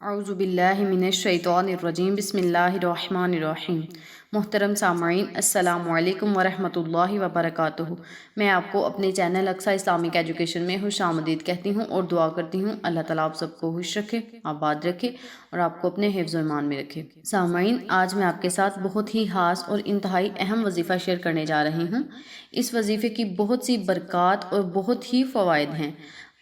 اعوذ باللہ من الشیطان الرجیم بسم اللہ الرحمن الرحیم۔ محترم سامعین، السلام علیکم ورحمۃ اللہ وبرکاتہ۔ میں آپ کو اپنے چینل اقصیٰ اسلامک ایجوکیشن میں خوش آمدید کہتی ہوں اور دعا کرتی ہوں اللہ تعالیٰ آپ سب کو خوش رکھے، آباد رکھے اور آپ کو اپنے حفظ و ایمان میں رکھے۔ سامعین، آج میں آپ کے ساتھ بہت ہی خاص اور انتہائی اہم وظیفہ شیئر کرنے جا رہی ہوں۔ اس وظیفے کی بہت سی برکات اور بہت ہی فوائد ہیں۔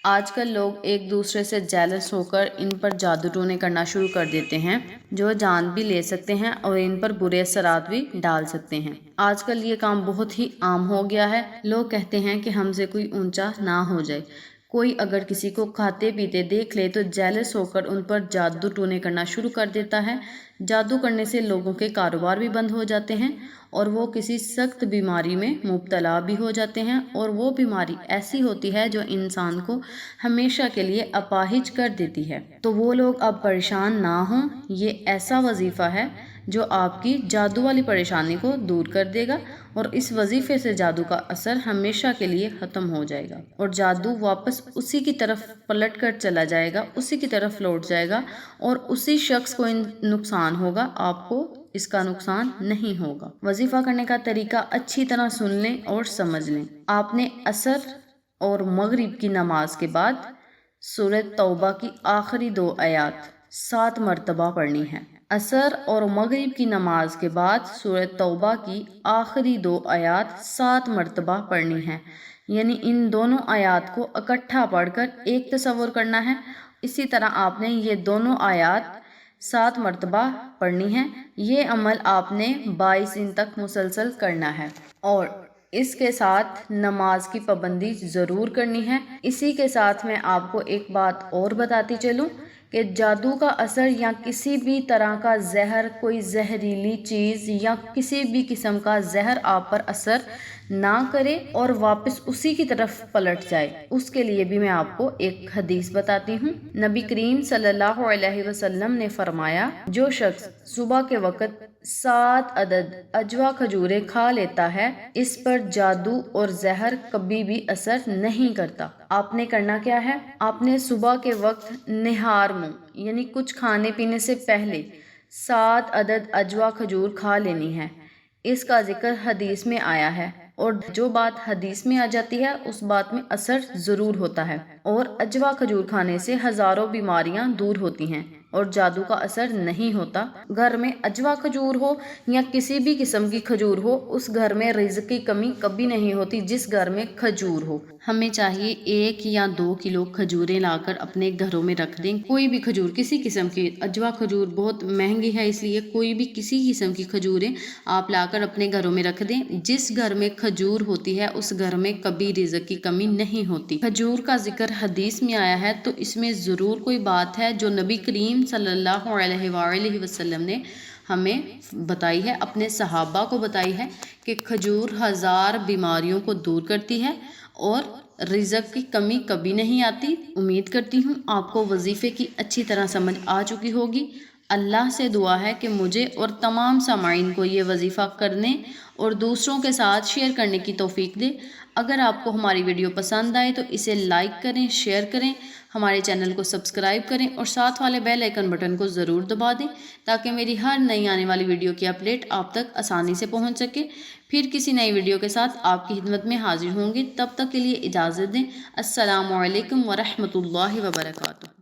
آج کل لوگ ایک دوسرے سے جیلس ہو کر ان پر جادو ٹونے کرنا شروع کر دیتے ہیں، جو جان بھی لے سکتے ہیں اور ان پر برے اثرات بھی ڈال سکتے ہیں۔ آج کل یہ کام بہت ہی عام ہو گیا ہے۔ لوگ کہتے ہیں کہ ہم سے کوئی اونچا نہ ہو جائے۔ کوئی اگر کسی کو کھاتے پیتے دیکھ لے تو جیلس ہو کر ان پر جادو ٹونے کرنا شروع کر دیتا ہے۔ جادو کرنے سے لوگوں کے کاروبار بھی بند ہو جاتے ہیں اور وہ کسی سخت بیماری میں مبتلا بھی ہو جاتے ہیں، اور وہ بیماری ایسی ہوتی ہے جو انسان کو ہمیشہ کے لیے اپاہج کر دیتی ہے۔ تو وہ لوگ اب پریشان نہ ہوں، یہ ایسا وظیفہ ہے جو آپ کی جادو والی پریشانی کو دور کر دے گا، اور اس وظیفے سے جادو کا اثر ہمیشہ کے لیے ختم ہو جائے گا اور جادو واپس اسی کی طرف پلٹ کر چلا جائے گا، اسی کی طرف لوٹ جائے گا اور اسی شخص کو نقصان ہوگا، آپ کو اس کا نقصان نہیں ہوگا۔ وظیفہ کرنے کا طریقہ اچھی طرح سن لیں اور سمجھ لیں۔ آپ نے عصر اور مغرب کی نماز کے بعد سورۃ توبہ کی آخری 2 آیات 7 مرتبہ پڑھنی ہے۔ عصر اور مغرب کی نماز کے بعد سورۃ توبہ کی آخری 2 آیات 7 مرتبہ پڑھنی ہے، یعنی ان دونوں آیات کو اکٹھا پڑھ کر ایک تصور کرنا ہے۔ اسی طرح آپ نے یہ دونوں آیات 7 مرتبہ پڑھنی ہے۔ یہ عمل آپ نے 22 دن تک مسلسل کرنا ہے اور اس کے ساتھ نماز کی پابندی ضرور کرنی ہے۔ اسی کے ساتھ میں آپ کو ایک بات اور بتاتی چلوں کہ جادو کا اثر یا کسی بھی طرح کا زہر، کوئی زہریلی چیز یا کسی بھی قسم کا زہر آپ پر اثر نہ کرے اور واپس اسی کی طرف پلٹ جائے، اس کے لیے بھی میں آپ کو ایک حدیث بتاتی ہوں۔ نبی کریم صلی اللہ علیہ وسلم نے فرمایا، جو شخص صبح کے وقت 7 عدد اجوا کھجوریں کھا لیتا ہے، اس پر جادو اور زہر کبھی بھی اثر نہیں کرتا۔ آپ نے کرنا کیا ہے؟ آپ نے صبح کے وقت نہار منہ یعنی کچھ کھانے پینے سے پہلے 7 عدد اجوا کھجور کھا لینی ہے۔ اس کا ذکر حدیث میں آیا ہے، اور جو بات حدیث میں آ جاتی ہے اس بات میں اثر ضرور ہوتا ہے، اور اجوا کھجور کھانے سے ہزاروں بیماریاں دور ہوتی ہیں اور جادو کا اثر نہیں ہوتا۔ گھر میں اجوا کھجور ہو یا کسی بھی قسم کی کھجور ہو، اس گھر میں رزق کی کمی کبھی نہیں ہوتی جس گھر میں کھجور ہو۔ ہمیں چاہیے 1 یا 2 کلو کھجوریں لا کر اپنے گھروں میں رکھ دیں۔ کوئی بھی کھجور، کسی قسم کی، اجوا کھجور بہت مہنگی ہے اس لیے کوئی بھی کسی قسم کی کھجوریں آپ لا کر اپنے گھروں میں رکھ دیں۔ جس گھر میں کھجور ہوتی ہے اس گھر میں کبھی رزق کی کمی نہیں ہوتی۔ کھجور کا ذکر حدیث میں آیا ہے تو اس میں ضرور کوئی بات ہے جو نبی کریم صلی اللہ علیہ وآلہ وسلم نے ہمیں بتائی ہے، اپنے صحابہ کو بتائی ہے، کہ کھجور 1000 بیماریوں کو دور کرتی ہے اور رزق کی کمی کبھی نہیں آتی۔ امید کرتی ہوں آپ کو وظیفے کی اچھی طرح سمجھ آ چکی ہوگی۔ اللہ سے دعا ہے کہ مجھے اور تمام سامعین کو یہ وظیفہ کرنے اور دوسروں کے ساتھ شیئر کرنے کی توفیق دے۔ اگر آپ کو ہماری ویڈیو پسند آئے تو اسے لائک کریں، شیئر کریں، ہمارے چینل کو سبسکرائب کریں اور ساتھ والے بیل آئیکن بٹن کو ضرور دبا دیں تاکہ میری ہر نئی آنے والی ویڈیو کی اپڈیٹ آپ تک آسانی سے پہنچ سکے۔ پھر کسی نئی ویڈیو کے ساتھ آپ کی خدمت میں حاضر ہوں گی، تب تک کے لیے اجازت دیں۔ السلام علیکم ورحمۃ اللہ وبرکاتہ۔